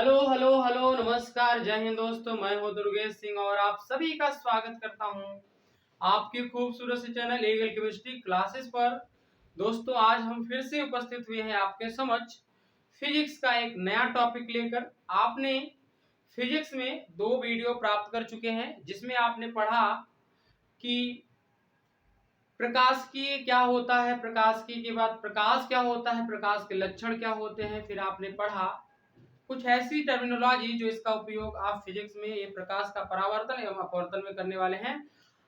Hello hello hello नमस्कार जय हिंद दोस्तों, मैं हूं दुर्गेश सिंह और आप सभी का स्वागत करता हूं आपके खूबसूरत से चैनल लीगल केमिस्ट्री क्लासेस पर। दोस्तों आज हम फिर से उपस्थित हुए हैं आपके समक्ष फिजिक्स का एक नया टॉपिक लेकर। आपने फिजिक्स में 2 वीडियो प्राप्त कर चुके हैं जिसमें आपने पढ़ा कि प्रकाश की क्या होता है, प्रकाश की के बाद प्रकाश क्या होता है, प्रकाश के लक्षण क्या होते हैं। फिर आपने पढ़ा कुछ ऐसी टर्मिनोलॉजी जो इसका उपयोग आप फिजिक्स में ये प्रकाश का परावर्तन एवं अपवर्तन में करने वाले हैं।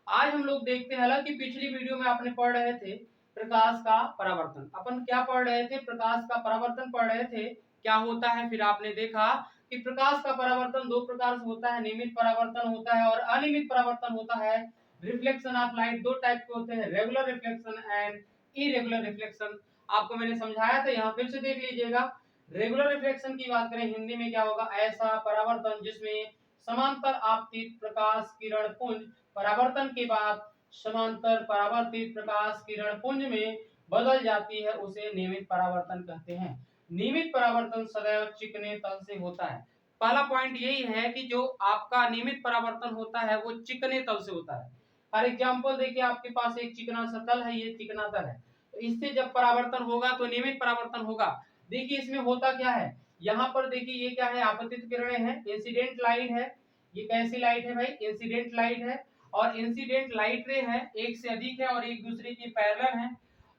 आज हम लोग देखते हैं, हालांकि पिछली वीडियो में आपने पढ़ रहे थे प्रकाश का परावर्तन, अपन क्या पढ़ रहे थे, प्रकाश का परावर्तन पढ़ रहे थे क्या होता है। फिर आपने देखा कि प्रकाश का परावर्तन 2 प्रकार से होता है, नियमित परावर्तन होता है और अनियमित परावर्तन होता है। रिफ्लेक्शन ऑफ लाइट 2 टाइप के होते हैं, regular reflection and irregular reflection. आपको मैंने समझाया था, यहाँ फिर से देख लीजिएगा। रेगुलर रिफ्लेक्शन की बात करें हिंदी में क्या होगा, ऐसा परावर्तन जिसमें समांतर आपतित प्रकाश किरण पुंज परावर्तन के बाद समांतर परावर्तित प्रकाश किरण पुंज में बदल जाती है, उसे नियमित परावर्तन कहते हैं। नियमित परावर्तन सदैव चिकने तल से होता है। पहला पॉइंट यही है कि जो आपका नियमित परावर्तन होता है वो चिकने तल से होता है। फॉर एग्जांपल देखिए, आपके पास एक चिकना सा तल है, ये चिकना तल है, तो इससे जब परावर्तन होगा तो नियमित परावर्तन होगा। देखिए इसमें होता क्या है, यहाँ पर देखिए ये क्या है, आपतित किरणें हैं, इंसिडेंट लाइट है। ये कैसी लाइट है भाई, इंसिडेंट लाइट है। और इंसिडेंट लाइट रे है, एक से अधिक है और एक दूसरे के पैरेलल है।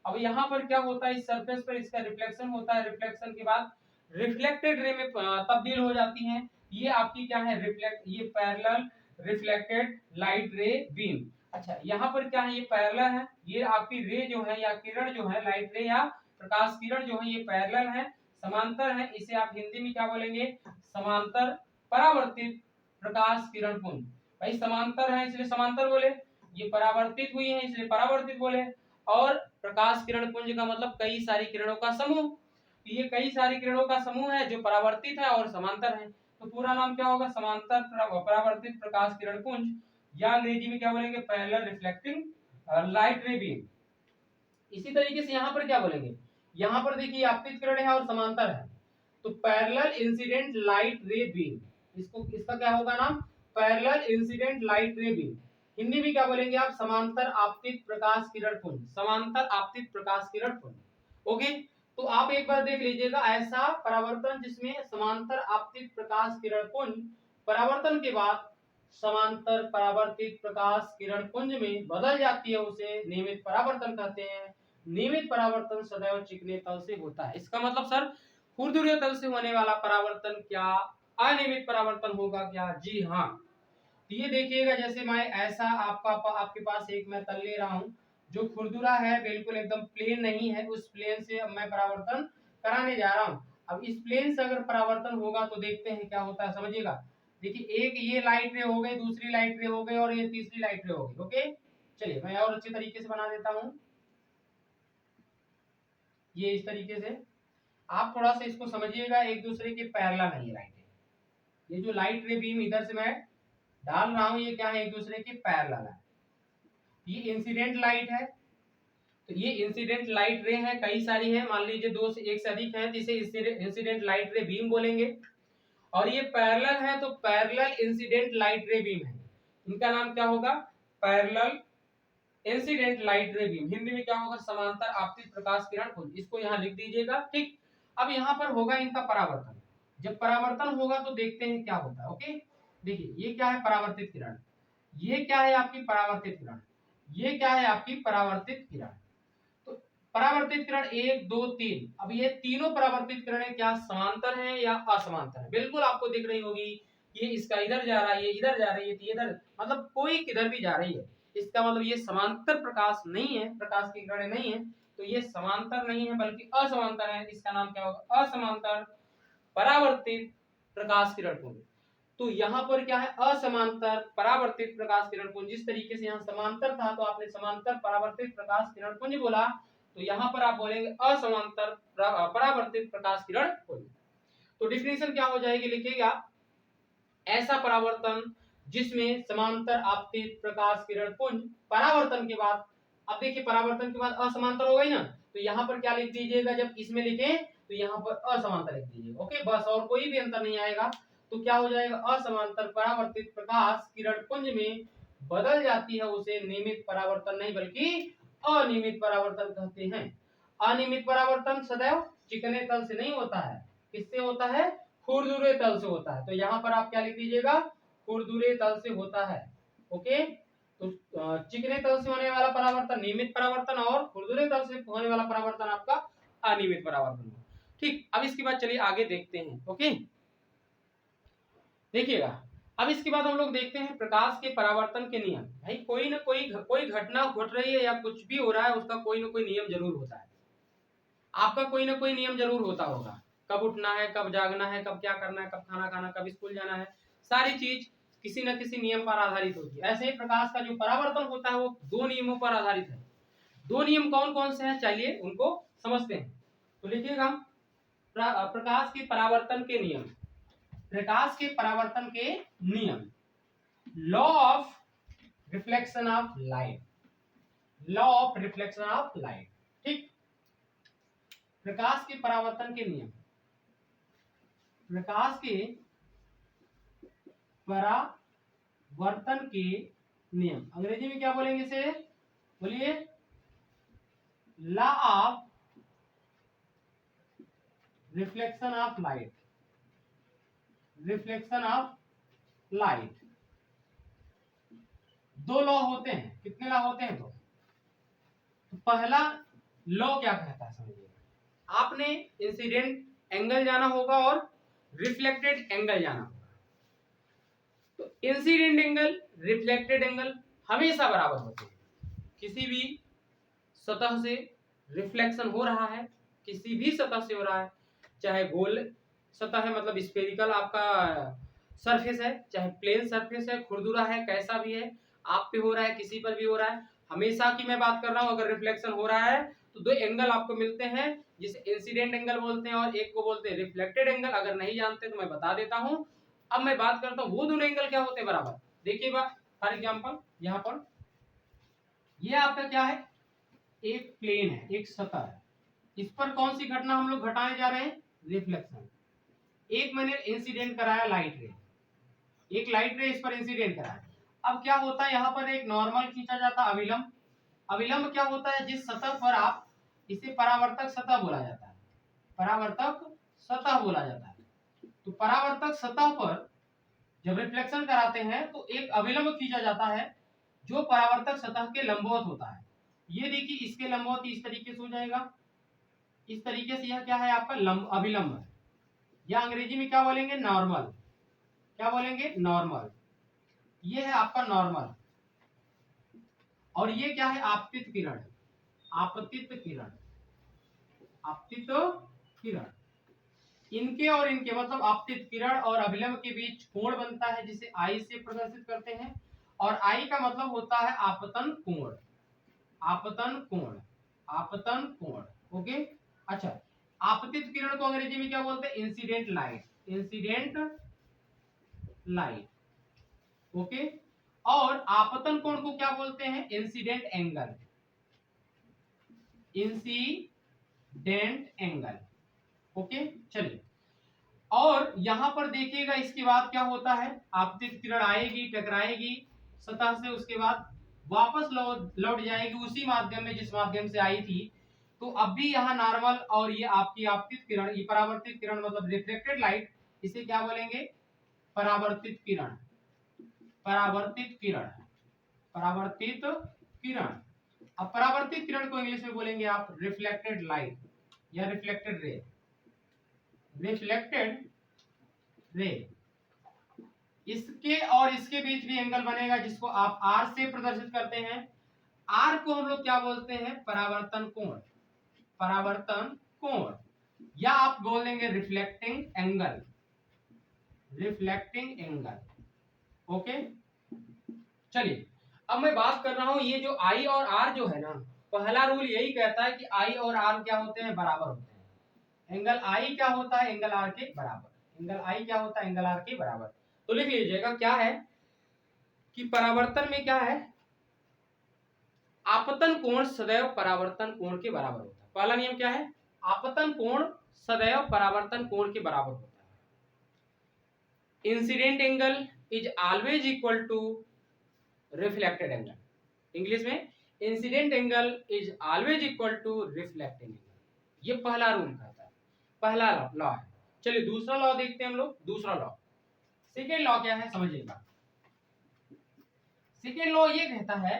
अब यहाँ पर क्या होता है, इस सरफेस पर इसका रिफ्लेक्शन होता है, रिफ्लेक्शन के बाद रिफ्लेक्टेड रे में तब्दील हो जाती हैं। ये आपकी क्या है, रिफ्लेक्ट, ये पैरेलल रिफ्लेक्टेड लाइट रे बीम। अच्छा यहाँ पर क्या है, ये पैरेलल है, ये आपकी रे जो है या किरण जो है, लाइट रे या प्रकाश किरण जो है ये पैरेलल है, समांतर है। इसे आप हिंदी में क्या बोलेंगे, समांतर परावर्तित प्रकाश किरण पुंज। भाई समांतर है इसलिए समांतर बोले, ये परावर्तित हुई है इसलिए परावर्तित बोले। और प्रकाश किरण पुंज का मतलब कई सारी किरणों का समूह, ये कई सारी किरणों का समूह है जो परावर्तित है और समांतर है। तो पूरा नाम क्या होगा, समांतर परावर्तित प्रकाश किरण पुंज, या अंग्रेजी में क्या बोलेंगे, पैरेलल रिफ्लेक्टिंग लाइट रे बीम। इसी तरीके से यहाँ पर क्या बोलेंगे, यहाँ पर देखिए आपतित किरण है और समांतर है, तो पैरेलल इंसिडेंट लाइट रे बीम, इसको इसका क्या होगा नाम, पैरेलल इंसिडेंट लाइट रे बीम। हिंदी में क्या बोलेंगे आप, समांतर आपतित प्रकाश किरण पुंज, समांतर आपतित प्रकाश किरण पुंज। ओके, तो आप एक बार देख लीजिएगा, ऐसा परावर्तन जिसमें समांतर आपतित प्रकाश किरण पुंज परावर्तन के बाद समांतर परावर्तित प्रकाश किरण पुंज में बदल जाती है, उसे नियमित परावर्तन कहते हैं। नियमित परावर्तन सदैव चिकने तल से होता है। इसका मतलब सर खुरदुरे तल से होने वाला परावर्तन क्या अनियमित परावर्तन होगा क्या, जी हाँ। तो ये देखिएगा, जैसे मैं ऐसा आपके पास एक मैं तल ले रहा हूँ जो खुरदुरा है, बिल्कुल एकदम प्लेन नहीं है, उस प्लेन से अब मैं परावर्तन कराने जा रहा हूँ। अब इस प्लेन से अगर परावर्तन होगा तो देखते हैं क्या होता है, समझिएगा। देखिए एक ये लाइट रे हो गई, दूसरी लाइट रे हो गई और ये तीसरी लाइट रे हो गई। ओके चलिए मैं और अच्छे तरीके से बना देता हूँ। ये इस तरीके से आप थोड़ा सा इसको समझिएगा, एक दूसरे के पैरेलल है ये लाइटें। ये जो लाइट रे बीम इधर से मैं डाल रहा हूं ये क्या है, एक दूसरे के पैरेलल है। ये इंसिडेंट लाइट है, तो ये इंसिडेंट लाइट रे है, कई सारी है, मान लीजिए 2 से 1 से अधिक है, तो इसे इंसिडेंट लाइट रे बीम बोलेंगे। और ये पैरेलल है तो पैरेलल इंसिडेंट लाइट रे बीम है, इनका नाम क्या होगा, पैरेलल इंसिडेंट लाइट रे बीम। हिंदी में क्या होगा, समांतर आपतित प्रकाश किरण पुंज। इसको यहाँ लिख दीजिएगा, ठीक। अब यहाँ पर होगा इनका परावर्तन, जब परावर्तन होगा तो देखते हैं क्या होता है। ओके देखिए ये क्या है, परावर्तित किरण, ये क्या है आपकी परावर्तित किरण, ये क्या है आपकी परावर्तित किरण। तो परावर्तित किरण 1 2 3, अब ये तीनों परावर्तित किरणें क्या समांतर हैं या असमांतर है, बिल्कुल आपको दिख रही होगी। ये इसका इधर जा रहा है, ये इधर जा रही है, ये इधर, मतलब कोई किधर भी जा रही है, इसका मतलब ये समांतर प्रकाश नहीं है, प्रकाश की किरणें नहीं है, तो ये समांतर नहीं है बल्कि असमांतर है। इसका नाम क्या होगा, असमांतर परावर्तित प्रकाश किरण पुंज। तो यहाँ पर क्या है, असमांतर परावर्तित प्रकाश किरण पुंज। जिस तरीके से यहाँ समांतर था तो आपने समांतर परावर्तित प्रकाश किरण पुंज बोला, तो यहाँ पर आप बोलेंगे असमांतर परावर्तित प्रकाश किरण पुंज। तो डिफिनेशन क्या हो जाएगी, लिखिएगा, ऐसा परावर्तन जिसमें समांतर आपतित प्रकाश किरण पुंज परावर्तन के बाद, अब देखिए परावर्तन के बाद असमांतर हो गई ना, तो यहाँ पर क्या लिख दीजिएगा, जब इसमें लिखें तो तो यहाँ पर असमांतर लिख दीजिए। ओके, बस, और कोई भी अंतर नहीं आएगा। तो क्या हो जाएगा, असमांतर परावर्तित प्रकाश किरण पुंज में बदल जाती है, उसे नियमित परावर्तन नहीं बल्कि अनियमित परावर्तन कहते हैं। अनियमित परावर्तन सदैव चिकने तल से नहीं होता है, किससे होता है, खुरदुरे तल से होता है। तो यहाँ पर आप क्या लिख दीजिएगा, खुरदुरे तल से होता है। ओके, तो चिकने तल से होने वाला परावर्तन नियमित परावर्तन और खुरदुरे तल से होने वाला परावर्तन आपका अनियमित परावर्तन। ठीक, अब इसके बाद चलिए आगे देखते हैं। ओके, देखिएगा, अब इसके बाद हम लोग देखते हैं प्रकाश के परावर्तन के नियम। भाई कोई ना कोई घटना घट रही है या कुछ भी हो रहा है, उसका कोई ना कोई नियम जरूर होता है। आपका कोई ना कोई नियम जरूर होता होगा, कब उठना है, कब जागना है, कब क्या करना है, कब खाना खाना, कब स्कूल जाना है, सारी चीज किसी न किसी नियम पर आधारित होती है। ऐसे ही प्रकाश का जो परावर्तन होता है वो दो नियमों पर आधारित है। दो नियम कौन कौन से हैं, चलिए उनको समझते हैं। तो लिखिएगा, प्रकाश के परावर्तन के नियम। प्रकाश के परावर्तन के नियम, law of reflection of light, law of reflection of light. ठीक, प्रकाश के परावर्तन के नियम, प्रकाश के परावर्तन के नियम, अंग्रेजी में क्या बोलेंगे इसे, बोलिए, law of reflection of light, reflection of light. दो लॉ होते हैं, कितने लॉ होते हैं, दो। तो पहला लॉ क्या कहता है समझिए, आपने इंसिडेंट एंगल जाना होगा और रिफ्लेक्टेड एंगल जाना होगा। तो इंसिडेंट एंगल, रिफ्लेक्टेड एंगल हमेशा बराबर होते हैं। किसी भी सतह से रिफ्लेक्शन हो रहा है, किसी भी सतह से हो रहा है, चाहे गोल सतह है मतलब स्फेरिकल आपका सरफेस है, चाहे प्लेन सरफेस है, खुरदुरा है, कैसा भी है, आप पे हो रहा है, किसी पर भी हो रहा है, हमेशा की मैं बात कर रहा हूं, अगर रिफ्लेक्शन हो रहा है तो दो एंगल आपको मिलते हैं, जिसे इंसिडेंट एंगल बोलते हैं और एक को बोलते हैं रिफ्लेक्टेड एंगल। अगर नहीं जानते तो मैं बता देता हूं। अब मैं बात करता हूं वो दोनों एंगल क्या होते हैं बराबर। देखिए बात, फॉर एग्जांपल यहाँ पर ये आपका क्या है, एक प्लेन है, एक सतह है, इस पर कौन सी घटना हम लोग घटाने जा रहे हैं, रिफ्लेक्शन। एक मैंने इंसिडेंट कराया लाइट रे, एक लाइट रे इस पर इंसिडेंट कराया। अब क्या होता है, यहाँ पर एक नॉर्मल खींचा जाता है, अविलंब। अविलंब क्या होता है, जिस सतह पर आप, इसे परावर्तक सतह बोला जाता है, परावर्तक सतह बोला जाता है। तो परावर्तक सतह पर जब रिफ्लेक्शन कराते हैं तो एक अविलंब खींचा जाता है जो परावर्तक सतह के लंबवत होता है। ये देखिए, इसके लंबवत इस तरीके से हो जाएगा, इस तरीके से। यह क्या है आपका अविलंब, या अंग्रेजी में क्या बोलेंगे, नॉर्मल। क्या बोलेंगे, नॉर्मल। ये है आपका नॉर्मल, और ये क्या है, आपतित किरण, आपतित किरण, आपतित किरण। इनके और इनके मतलब आपतित किरण और अभिलंब के बीच कोण बनता है, जिसे आई से प्रदर्शित करते हैं। और आई का मतलब होता है आपतन कोण, आपतन कोण, आपतन कोण। ओके, अच्छा, आपतित किरण को अंग्रेजी में क्या बोलते हैं, incident light, incident light. Okay, और आपतन कोण को क्या बोलते हैं, incident angle, incident angle. Okay, चलिए, और यहां पर देखिएगा इसके बाद क्या होता है, आपतित किरण आएगी, टकराएगी सतह से, उसके बाद वापस लौट जाएगी उसी माध्यम में जिस माध्यम से आई थी। तो अब भी यहाँ नॉर्मल, और ये आपकी आपतित किरण, ये परावर्तित किरण मतलब रिफ्लेक्टेड लाइट, इसे क्या बोलेंगे, परावर्तित किरण, परावर्तित किरण, परावर्तित किरण। अब परावर्तित किरण को इंग्लिश में बोलेंगे आप रिफ्लेक्टेड लाइट या रिफ्लेक्टेड रे, रिफ्लेक्टेड रे। इसके और इसके बीच भी एंगल बनेगा जिसको आप आर से प्रदर्शित करते हैं। आर को हम लोग क्या बोलते हैं, परावर्तन कोण, परावर्तन कोण, या आप बोल देंगे reflecting angle, reflecting angle. Okay, चलिए, अब मैं बात कर रहा हूं, ये जो आई और आर जो है ना, पहला रूल यही कहता है कि आई और आर क्या होते हैं, बराबर होते हैं। एंगल आई क्या होता है, एंगल आर के बराबर, एंगल आई क्या होता है, एंगल आर के बराबर। तो लिख लीजिएगा क्या है कि परावर्तन में क्या है, आपतन कोण सदैव परावर्तन कोण के बराबर होता है। पहला नियम क्या है, आपतन कोण सदैव परावर्तन कोण के बराबर होता है। Incident angle is always equal to reflected angle. English में incident angle is always equal to reflected angle. ये पहला रूल कहता है, पहला लॉ है। चलिए दूसरा लॉ देखते हैं हम लोग। दूसरा लॉ, सेकेंड लॉ क्या है समझिएगा। सेकेंड लॉ ये कहता है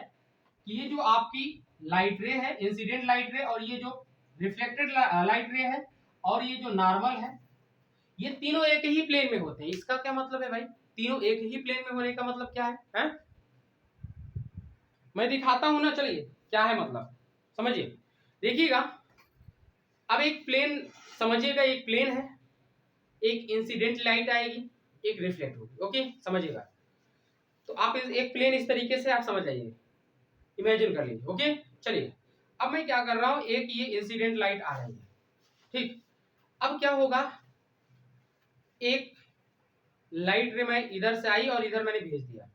कि ये जो आपकी लाइट रे है, इंसिडेंट लाइट रे, और ये जो रिफ्लेक्टेड लाइट रे है, और ये जो नॉर्मल है, ये तीनों एक ही प्लेन में होते हैं। इसका क्या मतलब है भाई? तीनों एक ही प्लेन में होने का मतलब क्या है? मैं दिखाता हूं ना, चलिए क्या है मतलब समझिए। देखिएगा, अब एक प्लेन समझिएगा, एक प्लेन है, एक इंसिडेंट लाइट आएगी, एक रिफ्लेक्ट होगी। ओके समझिएगा। तो आप एक प्लेन इस तरीके से आप समझ जाइए, इमेजिन कर लीजिए। ओके चलिए, अब मैं क्या कर रहा हूं, एक ये इंसिडेंट लाइट आ रही है, ठीक। अब क्या होगा, एक लाइट रे मैं इधर से आई और इधर मैंने भेज दिया,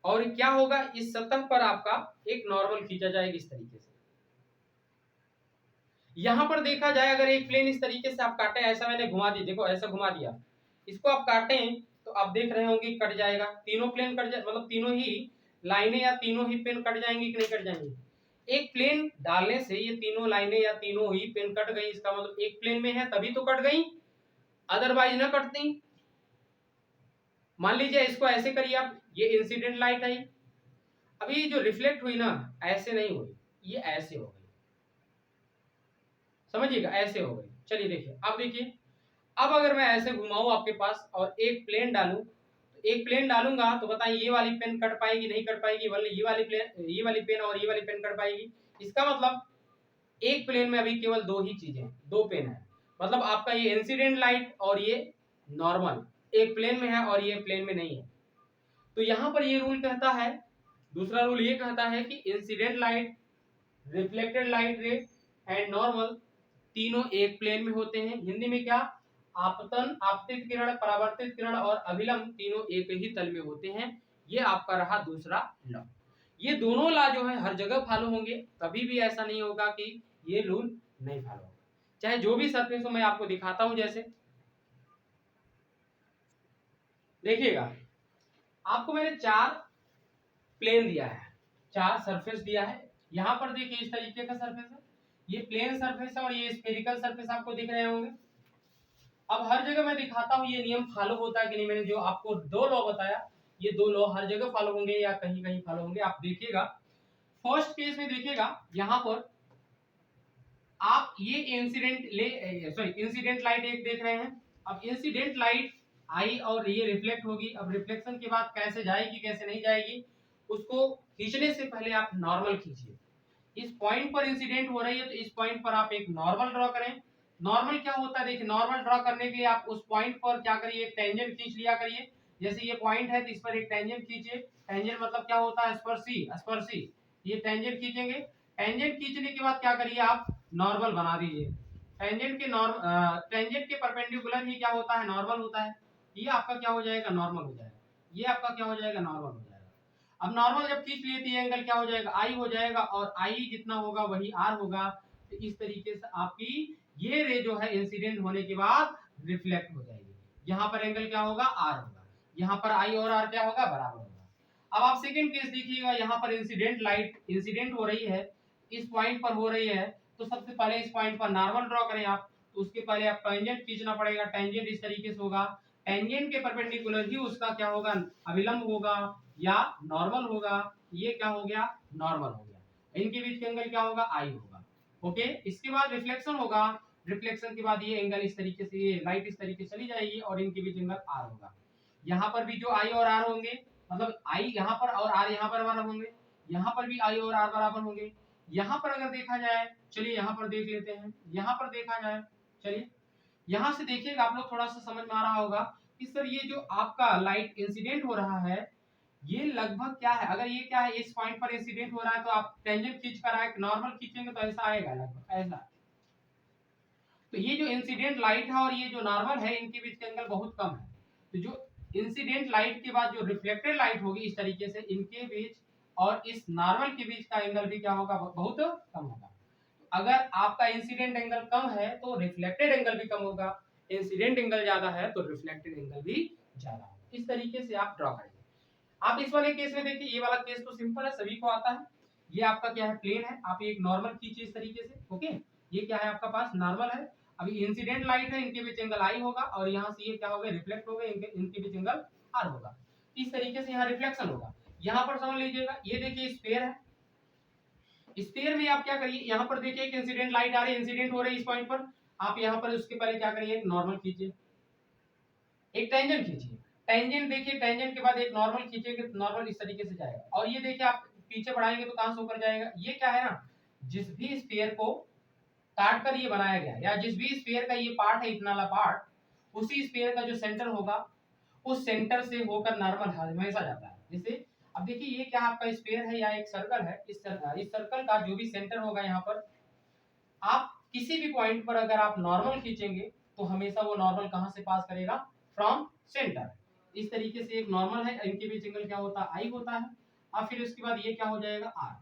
और क्या होगा, इस सतह पर आपका एक नॉर्मल खींचा जाएगा इस तरीके से। यहां पर देखा जाए, अगर एक प्लेन इस तरीके से आप काटे, ऐसा मैंने घुमा दी, देखो ऐसा घुमा दिया, इसको आप काटें तो आप देख रहे होंगे कट जाएगा। तीनों प्लेन कट जाए, मतलब तीनों ही लाइनें या तीनों ही पेन कट जाएंगी कि नहीं कट जाएंगी? एक प्लेन डालने से ये तीनों लाइनें या तीनों ही पेन कट गई, इसका मतलब एक प्लेन में है तभी तो कट गई, अदरवाइज ना कटती। मान लीजिए इसको ऐसे करिए आप, ये इंसिडेंट लाइट आई, अभी जो रिफ्लेक्ट हुई ना, ऐसे नहीं हुई, ये ऐसे हो गई, समझिएगा, ऐसे हो गई। चलिए देखिए, अब देखिए, अब अगर मैं ऐसे घुमाऊं आपके पास और एक प्लेन डालूं, तो एक प्लेन डालूंगा तो बताइए ये वाली पेन कट पाएगी नहीं कट पाएगी? ये वाली प्लेन, ये वाली पेन और ये वाली पेन कट पाएगी। इसका मतलब एक प्लेन में अभी केवल दो ही चीजें, दो पेन है, मतलब आपका ये इंसिडेंट लाइट और ये नॉर्मल एक प्लेन में है और ये प्लेन में नहीं है। तो यहां पर ये रूल कहता है, दूसरा रूल ये कहता है कि इंसिडेंट लाइट, रिफ्लेक्टेड लाइट रे एंड नॉर्मल तीनों एक प्लेन में होते हैं। हिंदी में क्या, आपतन, आपतित किरण, परावर्तित किरण और अभिलंब तीनों एक ही तल में होते हैं। ये आपका रहा दूसरा लॉ। ये दोनों लॉ जो है हर जगह फॉलो होंगे, कभी भी ऐसा नहीं होगा कि ये रूल नहीं फॉलो होगा, चाहे जो भी सरफेस हो। मैं आपको दिखाता हूं, जैसे देखिएगा, आपको मैंने चार प्लेन दिया है, चार सरफेस दिया है। यहां पर देखिए इस तरीके का सरफेस है, ये प्लेन सरफेस है और ये स्फेरिकल सरफेस आपको दिख रहे होंगे। अब हर जगह मैं दिखाता हूं ये नियम फॉलो होता है कि नहीं। मैंने जो आपको दो लॉ बताया, ये दो लॉ हर जगह फॉलो होंगे या कहीं कहीं फॉलो होंगे, आप देखिएगा। फर्स्ट केस में देखिएगा, यहां पर आप ये इंसिडेंट लाइट एक देख रहे हैं। अब इंसिडेंट लाइट आई और ये रिफ्लेक्ट होगी। अब रिफ्लेक्शन के बाद कैसे जाएगी कैसे नहीं जाएगी, उसको खींचने से पहले आप नॉर्मल खींचिए। इस पॉइंट पर इंसिडेंट हो रही है तो इस पॉइंट पर आप एक नॉर्मल ड्रॉ करें। नॉर्मल क्या होता है, देखिए नॉर्मल ड्रॉ करने के लिए आप उस पॉइंट पर क्या करिए, एक टेंजेंट खींच लिया करिए। जैसे ये पॉइंट है तो इस पर एक टेंजेंट खींचिए। टेंजेंट मतलब क्या होता है, स्पर्शी, स्पर्शी। ये टेंजेंट खींचेंगे, टेंजेंट खींचने के बाद क्या करिए, आप नॉर्मल बना दीजिए। टेंजेंट के परपेंडिकुलर ही क्या होता है, नॉर्मल होता है। ये आपका क्या हो जाएगा, नॉर्मल हो जाएगा। ये आपका क्या हो जाएगा, नॉर्मल हो जाएगा। अब नॉर्मल जब खींच लिए तो ये एंगल क्या हो जाएगा, आई हो जाएगा, और आई जितना होगा वही आर होगा। तो इस तरीके से आपकी ये रे जो है इंसिडेंट होने के बाद रिफ्लेक्ट हो जाएगी। यहाँ पर एंगल क्या होगा, आर होगा। यहाँ पर आई और आर क्या होगा, बराबर होगा। अब आप सेकंड केस देखिएगा, यहाँ पर इंसिडेंट लाइट इंसिडेंट हो रही है, इस पॉइंट पर हो रही है। तो सबसे पहले इस पॉइंट पर नॉर्मल ड्रॉ करें आप। तो उसके पहले आप टेंजेंट खींचना पड़ेगा। टेंजेंट इस तरीके से होगा, टेंजेंट के परपेंडिकुलर ही उसका क्या होगा, अभिलंब होगा या नॉर्मल होगा। ये क्या हो गया, नॉर्मल हो गया। इनके बीच का एंगल क्या होगा, आई होगा। ओके, इसके बाद रिफ्लेक्शन होगा। रिफ्लेक्शन के बाद ये एंगल इस तरीके से, ये लाइट इस तरीके से चली जाएगी और इनके बीच एंगल आर होगा। यहाँ पर भी जो आई और आर होंगे, मतलब आई यहाँ पर और आर यहाँ पर बराबर होंगे। यहाँ पर भी आई और आर बराबर होंगे। यहाँ पर अगर देखा जाए, चलिए यहाँ पर देख लेते हैं। यहाँ पर देखा जाए, चलिए यहाँ से देखिएगा, आप लोग थोड़ा सा समझ में आ रहा होगा कि सर ये जो आपका लाइट इंसिडेंट हो रहा है, ये लगभग क्या है, अगर ये क्या है, इस पॉइंट पर इंसिडेंट हो रहा है तो आप टेंजेंट खींच कर आए, नॉर्मल खींचेंगे तो ऐसा आएगा, लगभग ऐसा। तो ये जो इंसिडेंट लाइट है और ये जो नॉर्मल है, इनके बीच का एंगल बहुत कम है। तो जो इंसिडेंट लाइट के बाद जो रिफ्लेक्टेड लाइट होगी, इस तरीके से इनके बीच और इस नॉर्मल के बीच का एंगल भी क्या होगा, बहुत कम होगा। अगर आपका इंसिडेंट एंगल कम है तो रिफ्लेक्टेड एंगल भी कम होगा, इंसिडेंट एंगल ज्यादा है तो रिफ्लेक्टेड एंगल भी ज्यादा होगा। इस तरीके से आप ड्रॉ करेंगे। आप इस वाले केस में देखिए, ये वाला केस तो सिंपल है, सभी को आता है। ये आपका क्या है, प्लेन है, आप एक नॉर्मल खींचिए इस तरीके से। ओके, ये क्या है आपका पास, नॉर्मल है। अभी इंसिडेंट लाइट है, इनके बीच एंगल आई होगा, और यहाँ से ये क्या होगा, रिफ्लेक्ट होगा, इनके बीच एंगल आर होगा। इस तरीके से यहाँ रिफ्लेक्शन होगा। यहाँ पर समझ लीजिएगा, ये देखिए स्फीयर है, स्फीयर में आप क्या करिए, यहाँ पर देखिए एक इंसिडेंट लाइट आ रही है, इंसिडेंट हो रही है इस पॉइंट पर, आप यहाँ पर उसके पहले क्या करिए, एक नॉर्मल खींचिए, एक टेंजेंट खींचिए। टेंजेंट देखिए, टेंजेंट के बाद एक नॉर्मल खींचेंगे तो नॉर्मल इस तरीके से जाएगा, और ये देखिए आप पीछे बढ़ाएंगे तो कहां से ऊपर जाएगा। ये क्या है ना, जिस भी स्फीयर को काट कर ये बनाया गया, या जिस भी स्फीयर का ये पार्ट है, इतना वाला पार्ट, उसी स्फीयर का जो सेंटर होगा, उस सेंटर से होकर नॉर्मल हमेशा जाता है। जैसे अब देखिए, ये क्या आपका स्फीयर है या एक सर्कल है, इस सर्कल का जो भी सेंटर होगा, यहाँ पर आप किसी भी पॉइंट पर अगर आप नॉर्मल खींचेंगे तो हमेशा वो नॉर्मल कहां से पास करेगा, फ्रॉम सेंटर। इस तरीके से एक नॉर्मल है, इनके बीच एंगल क्या होता है, आई होता है। अब फिर उसके बाद ये क्या हो जाएगा, आर।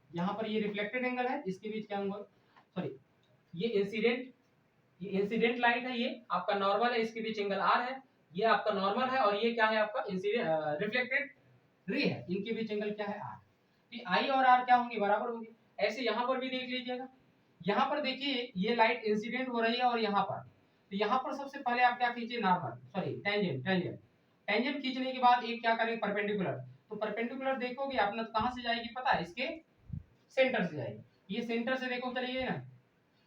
यहाँ पर ये रिफ्लेक्टेड एंगल है, इसके बीच क्या एंगल, सॉरी ये इंसिडेंट लाइट है, ये आपका नॉर्मल है, इसके बीच एंगल आर है। ये आपका नॉर्मल है, और ये क्या है आपका इंसिडेंट रिफ्लेक्टेड रे है, इनके बीच एंगल क्या है, आर। तो आई और आर क्या होंगे, बराबर होंगे। ऐसे यहाँ पर भी देख लीजिएगा, यहाँ पर देखिए ये लाइट इंसिडेंट हो रही है, और यहाँ पर, तो यहाँ पर सबसे पहले आप क्या खींचिए, नॉर्मल, सॉरी टेंजेंट खींचने के बाद एक क्या करेंगे, परपेंडिकुलर। तो परपेंडिकुलर देखोगे आपने तो कहां से जाएगी पता है, इसके सेंटर से जाएगी। ये सेंटर से देखो चलिए ना,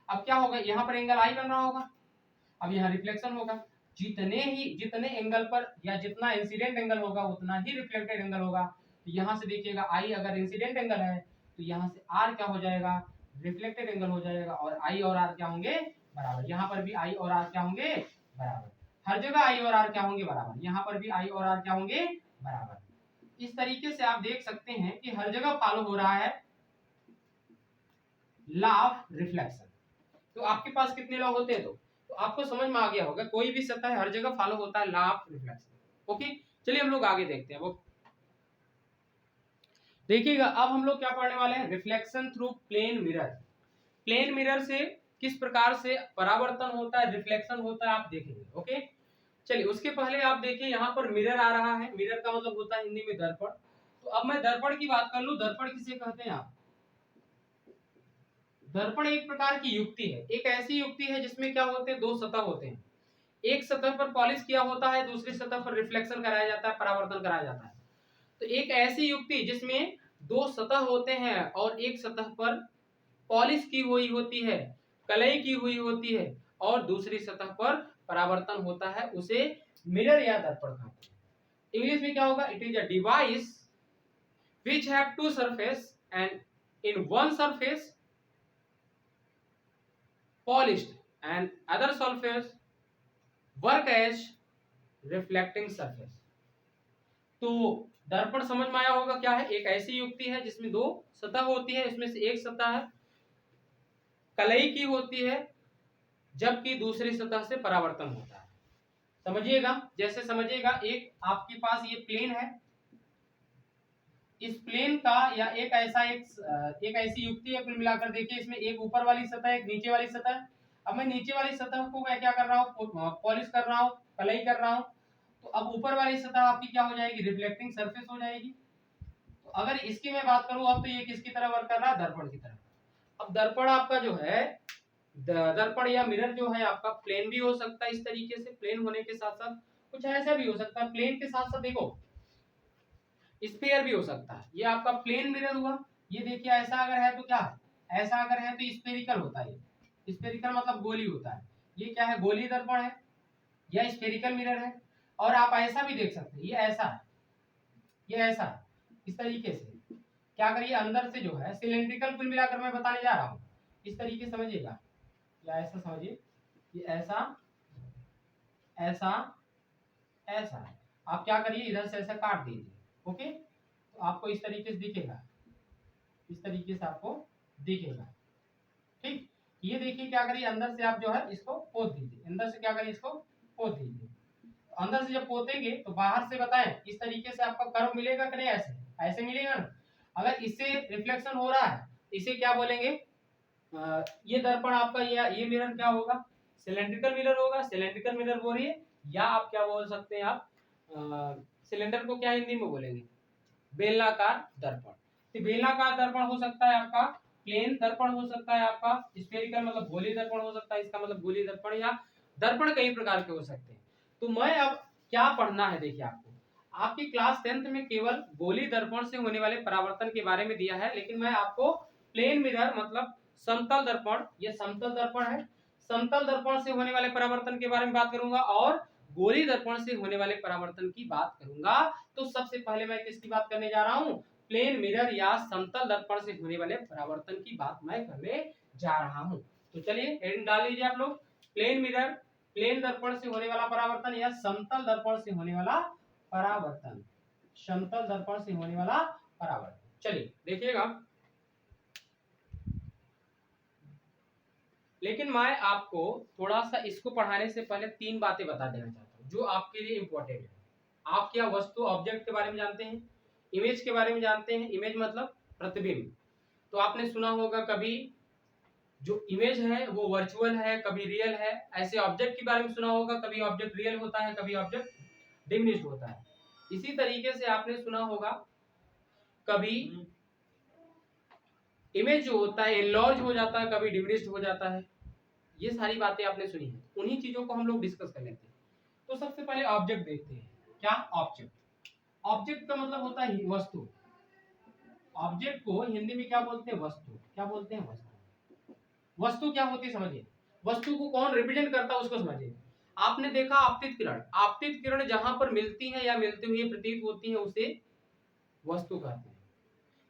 अब क्या होगा, यहाँ पर एंगल आई बन रहा होगा, अब यहाँ रिफ्लेक्शन होगा। जितने एंगल पर या जितना इंसिडेंट एंगल होगा उतना ही रिफ्लेक्टेड एंगल होगा। तो यहाँ से देखिएगा, आई अगर इंसिडेंट एंगल है तो यहाँ से आर क्या हो जाएगा, रिफ्लेक्टेड एंगल हो जाएगा, और आई और आर क्या होंगे, बराबर। यहाँ पर भी आई और आर क्या होंगे, बराबर। हर जगह आई और आर क्या होंगे, बराबर। यहाँ पर भी आई और आर क्या होंगे, बराबर। इस तरीके से आप देख सकते हैं कि हर जगह फॉलो हो रहा है लॉ ऑफ रिफ्लेक्शन। तो आपके पास कितने लॉ होते हैं, तो आपको समझ में आ गया होगा, कोई भी सतह है हर जगह फॉलो होता है लॉ ऑफ रिफ्लेक्शन। ओके, चलिए हम लोग आगे देखते हैं। वो देखिएगा, अब हम लोग क्या पढ़ने वाले हैं, reflection through plane mirror. Plane mirror से किस प्रकार से परावर्तन होता है, रिफ्लेक्शन होता है, आप देखेंगे। ओके, चलिए उसके पहले आप देखिए, यहाँ पर मिरर आ रहा है, मिरर का मतलब होता है हिंदी में दर्पण। तो अब मैं दर्पण की बात कर लूं, दर्पण किसे कहते हैं आप, दर्पण एक प्रकार की युक्ति है, एक ऐसी युक्ति है जिसमें क्या होते हैं, दो सतह होते हैं, एक सतह पर पॉलिश किया होता है, दूसरी सतह पर रिफ्लेक्शन कराया जाता है, परावर्तन कराया जाता है। तो एक ऐसी युक्ति जिसमें दो सतह होते हैं और एक सतह पर पॉलिश की हुई होती है, कलई की हुई होती है, और दूसरी सतह पर परावर्तन होता है, उसे मिरर या दर्पण कहते हैं। इंग्लिश में क्या होगा, it is a device which have two surface and in one surface polished and other surface work as reflecting surface। तो दर्पण समझ में आया होगा क्या है, एक ऐसी युक्ति है जिसमें दो सतह होती है, इसमें से एक सतह है कलई की होती है, जबकि दूसरी सतह से परावर्तन होता है। समझिएगा, जैसे समझिएगा, एक आपके पास ये प्लेन है, इस प्लेन का या एक ऐसी युक्ति है, कुल मिलाकर देखिए, इसमें एक ऊपर वाली सतह, एक नीचे वाली सतह। अब मैं नीचे वाली सतह को मैं क्या कर रहा हूँ, पॉलिश कर रहा हूँ, कलई कर रहा हूँ। तो अब ऊपर वाली सतह आपकी क्या हो जाएगी, रिफ्लेक्टिंग सरफेस हो जाएगी। तो अगर इसकी मैं बात करूं, अब तो ये किसकी तरह वर्क कर रहा है, दर्पण की तरह। अब दर्पण आपका जो है, दर्पण या मिरर जो है आपका प्लेन भी हो सकता है, इस तरीके से प्लेन होने के साथ साथ कुछ ऐसा भी हो सकता है, प्लेन के साथ साथ देखो स्फीयर भी हो सकता है। ये आपका प्लेन मिरर हुआ, ये देखिए ऐसा अगर है तो क्या है, ऐसा अगर है तो स्फेरिकल होता है, स्फेरिकल मतलब गोली होता है। ये क्या है, गोली दर्पण है या स्फेरिकल मिरर है। और आप ऐसा भी देख सकते हैं, ये ऐसा है, ये ऐसा है, इस तरीके से क्या करिए, अंदर से जो है सिलेंड्रिकल, कुल मिलाकर मैं बताने जा रहा हूँ, इस तरीके से समझिएगा, या ऐसा समझिए, ये ऐसा ऐसा ऐसा है। आप क्या करिए, इधर से ऐसा काट दीजिए। ओके, तो आपको इस तरीके से दिखेगा, इस तरीके से आपको दिखेगा। ठीक, ये देखिए, क्या करिए, अंदर से आप जो है इसको पोत दीजिए, अंदर से क्या करिए, इसको पोत दीजिए। अंदर से जब पोतेंगे तो बाहर से बताएं, इस तरीके से आपका कर्व मिलेगा कि नहीं, ऐसे ऐसे मिलेगा ना। अगर इससे रिफ्लेक्शन हो रहा है, इसे क्या बोलेंगे, ये दर्पण आपका ये मिरर क्या होगा, सिलेंड्रिकल मिरर होगा, सिलेंड्रिकल मिरर बोलिए, या आप क्या बोल सकते हैं, आप सिलेंडर को क्या हिंदी में बोलेंगे, बेलनाकार दर्पण। तो बेलनाकार दर्पण हो सकता है आपका, प्लेन दर्पण हो सकता है आपका, स्फेरिकल मतलब गोली दर्पण हो सकता है, इसका मतलब गोली दर्पण, या दर्पण कई प्रकार के हो सकते हैं। तो मैं अब क्या पढ़ना है, देखिए आपको आपकी क्लास 10th में केवल गोली दर्पण से होने वाले परावर्तन के बारे में दिया है, लेकिन मैं आपको प्लेन मिरर मतलब समतल दर्पण, ये समतल दर्पण है, समतल दर्पण से होने वाले परावर्तन के बारे में बात करूंगा और गोली दर्पण से होने वाले परावर्तन की बात करूंगा। तो सबसे पहले मैं किसकी बात करने जा रहा हूं, प्लेन मिरर या समतल दर्पण से होने वाले परावर्तन की बात मैं करने जा रहा हूं। तो चलिए हेडिंग डाल लीजिए आप लोग, प्लेन मिरर, प्लेन दर्पण से होने वाला परावर्तन या समतल दर्पण से होने वाला परावर्तन, समतल दर्पण से होने वाला परावर्तन। चलिए देखिएगा, लेकिन मैं आपको थोड़ा सा इसको पढ़ाने से पहले 3 बातें बता देना चाहता हूँ जो आपके लिए इंपॉर्टेंट है। आप क्या वस्तु ऑब्जेक्ट के बारे में जानते हैं, इमेज के बारे में जानते हैं, इमेज मतलब प्रतिबिंब। तो आपने सुना होगा कभी जो इमेज है वो वर्चुअल है, कभी रियल है, ऐसे ऑब्जेक्ट के बारे में सुना होगा, कभी ऑब्जेक्ट रियल होता है, कभी ऑब्जेक्ट डिमिनिश्ड होता है। इसी तरीके से आपने सुना होगा कभी इमेज जो होता है एनलार्ज हो जाता है, कभी डिमिनिश्ड हो जाता है। ये सारी बातें आपने सुनी है, उन्हीं चीजों को हम लोग डिस्कस कर लेते हैं। तो सबसे पहले ऑब्जेक्ट देखते हैं। क्या ऑब्जेक्ट, ऑब्जेक्ट का मतलब होता है वस्तु। ऑब्जेक्ट को हिंदी में क्या बोलते हैं, वस्तु। क्या बोलते हैं, वस्तु। वस्तु क्या होती है समझिए, वस्तु को कौन रिप्रेजेंट करता है उसको समझिए। आपने देखा आपतित किरण, आपतित किरण जहां पर मिलती है या मिलते हुए प्रतीत होती है उसे वस्तु कहते हैं।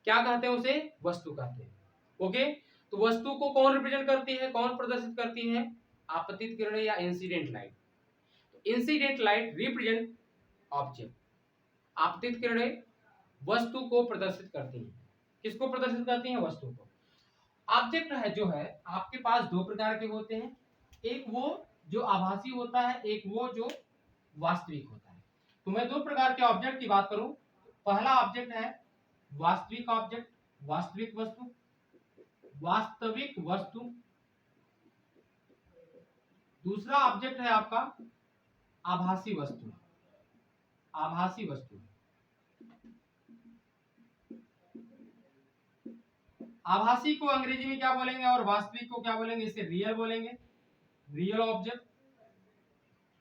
क्या कहते हैं, उसे वस्तु कहते हैं। ओके, तो वस्तु को कौन रिप्रेजेंट करती है, कौन प्रदर्शित करती है, आपतित किरणें या incident light. Incident light represent object, आपतित किरणें वस्तु को प्रदर्शित करती हैं। किसको प्रदर्शित करती हैं, वस्तु को। ऑब्जेक्ट है जो है आपके पास दो प्रकार के होते हैं, एक वो जो आभासी होता है, एक वो जो वास्तविक होता है। तो मैं दो प्रकार के ऑब्जेक्ट की बात करूं, पहला ऑब्जेक्ट है वास्तविक ऑब्जेक्ट, वास्तविक वस्तु, वास्तविक वस्तु। दूसरा ऑब्जेक्ट है आपका आभासी वस्तु, आभासी वस्तु। आभासी को अंग्रेजी में क्या बोलेंगे और वास्तविक को क्या बोलेंगे, इसे रियल बोलेंगे, रियल ऑब्जेक्ट।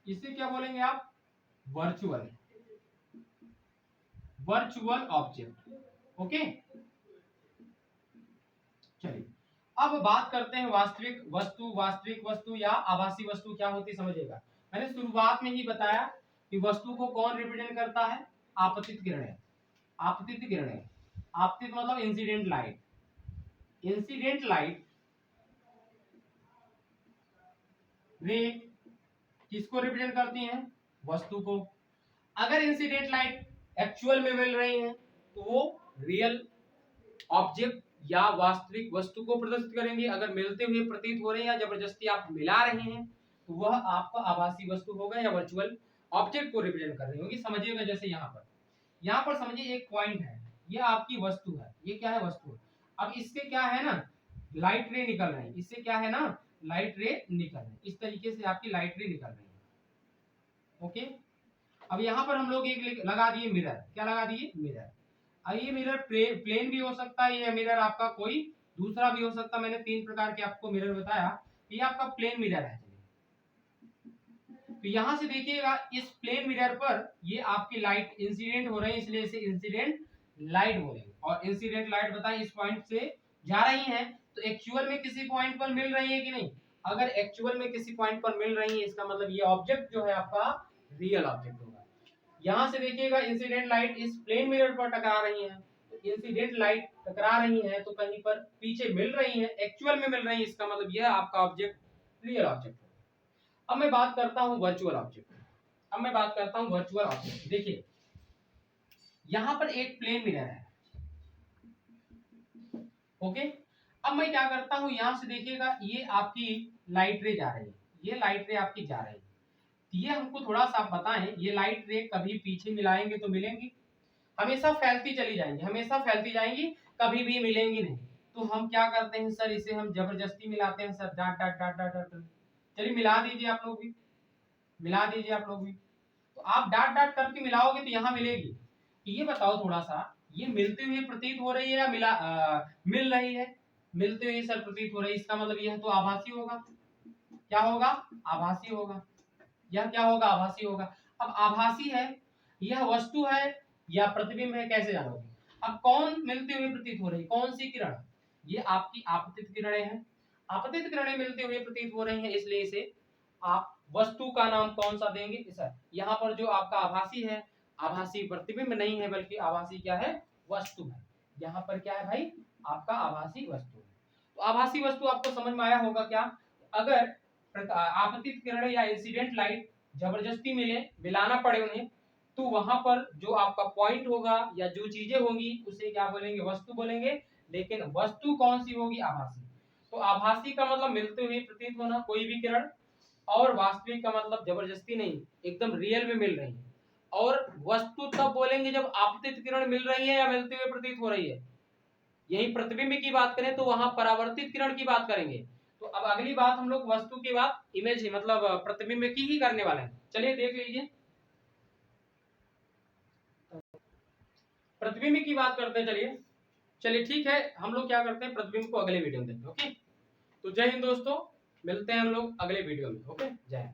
इसे क्या बोलेंगे आप, वर्चुअल, वर्चुअल ऑब्जेक्ट। ओके, चलिए अब बात करते हैं वास्तविक वस्तु, वास्तविक वस्तु या आभासी वस्तु क्या होती है समझिएगा। मैंने शुरुआत में ही बताया कि वस्तु को कौन रिप्रेजेंट करता है, आपतित किरणें, आपतित किरणें। आपतित मतलब इंसिडेंट लाइट, इंसिडेंट लाइट रे किसको रिप्रेजेंट करती हैं, वस्तु को। अगर इंसिडेंट लाइट एक्चुअल में मिल रही है तो वो रियल ऑब्जेक्ट या वास्तविक वस्तु को प्रदर्शित करेंगे। अगर मिलते हुए प्रतीत हो रहे हैं या जबरदस्ती आप मिला रहे हैं तो वह आपका आभासी वस्तु होगा या वर्चुअल ऑब्जेक्ट को रिप्रेजेंट कर रही होगी। समझिएगा जैसे यहाँ पर समझिए एक पॉइंट है, ये आपकी वस्तु है, ये क्या है, वस्तु है। अब इससे क्या है ना, लाइट रे निकल रहे हैं, इससे क्या है ना, लाइट रे निकल रहे हैं, इस तरीके से आपकी लाइट रे निकल रही है। ओके, अब यहाँ पर हम लोग एक लगा दिए मिरर, क्या लगा दिए, मिरर। अब ये मिरर प्लेन भी हो सकता है, ये मिरर आपका कोई दूसरा भी हो सकता है। मैंने 3 प्रकार के आपको मिरर बताया, ये आपका प्लेन मिरर है। तो यहां से देखिएगा इस प्लेन मिरर पर ये आपकी लाइट इंसिडेंट हो रही है, इसलिए इसे इंसिडेंट लाइट बोलेंगे। और इंसिडेंट लाइट बताइए इस पॉइंट से जा रही है तो एक्चुअल में किसी पॉइंट पर मिल रही है कि नहीं। अगर एक्चुअल में किसी पॉइंट पर मिल रही है इसका मतलब ये ऑब्जेक्ट जो है आपका रियल ऑब्जेक्ट होगा। यहां से देखिएगा इंसिडेंट लाइट इस प्लेन मिरर पर टकरा रही है, तो इंसिडेंट लाइट टकरा रही है तो कहीं पर पीछे मिल रही है, एक्चुअल में मिल रही है, इसका मतलब यह आपका ऑब्जेक्ट रियल ऑब्जेक्ट। अब मैं बात करता हूं वर्चुअल ऑब्जेक्ट, अब मैं बात करता हूं वर्चुअल ऑब्जेक्ट। देखिए यहां पर एक प्लेन मिरर है, ओके। अब मैं क्या करता हूं, यहां से देखिएगा ये आपकी लाइट रे जा रही है, ये लाइट रे आपकी जा रही है। ये हमको थोड़ा सा आप बताएं, ये लाइट रे कभी पीछे मिलाएंगे तो मिलेंगी, हमेशा फैलती चली जाएंगी, हमेशा फैलती जाएंगी, कभी भी मिलेंगी नहीं। तो हम क्या करते हैं सर, इसे हम जबरदस्ती मिलाते हैं sir, dot dot dot dot dot. चलिए मिला दीजिए आप लोग भी, मिला दीजिए आप लोग भी। तो आप डाट डाट करके मिलाओगे तो यहाँ मिलेगी। ये बताओ थोड़ा सा, ये मिलती हुई प्रतीत हो रही है या मिल रही है? मिलती हुई सर प्रतीत हो रही है, इसका मतलब यह तो आभासी होगा। क्या होगा? आभासी होगा। यह क्या होगा? आभासी होगा। अब आभासी है, यह वस्तु है या प्रतिबिंब है, कैसे जानोगे? अब कौन मिलती हुई प्रतीत हो रही, कौन सी किरण? ये आपकी आपतित किरणें हैं। आपतित किरणें मिलती हुई प्रतीत हो रही हैं, इसलिए इसे आप वस्तु का नाम कौन सा देंगे? सर यहाँ पर जो आपका आभासी है, आभासी प्रतिबिंब नहीं है बल्कि आभासी क्या है? वस्तु है। यहाँ पर क्या है भाई? आपका आभासी वस्तु है। तो आभासी वस्तु आपको समझ में आया होगा क्या? अगर आपतित किरणें या इंसिडेंट लाइट जबरदस्ती मिलाना पड़े उन्हें, तो वहां पर जो आपका पॉइंट होगा या जो चीजें होंगी उसे क्या बोलेंगे? वस्तु बोलेंगे। लेकिन वस्तु कौन सी होगी? आभासी। तो आभासी का मतलब मिलते हुए प्रतीत होना कोई भी किरण, और वास्तविक का मतलब जबरदस्ती नहीं, एकदम रियल में मिल रही है। और वस्तु तब बोलेंगे जब आपतित किरण मिल रही है या मिलते हुए प्रतीत हो रही है। यही प्रतिबिंब की बात करें तो वहां परावर्तित किरण की बात करेंगे। तो अब अगली बात हम लोग वस्तु के बाद इमेज ही मतलब प्रतिबिंब की ही करने वाले हैं। चलिए देख लीजिए, प्रतिबिंब की बात करते हैं। चलिए चलिए ठीक है, हम लोग क्या करते हैं, प्रतिबिंब को अगले वीडियो में देखते हैं। ओके, तो जय हिंद दोस्तों, मिलते हैं हम लोग अगले वीडियो में। ओके, जय हिंद।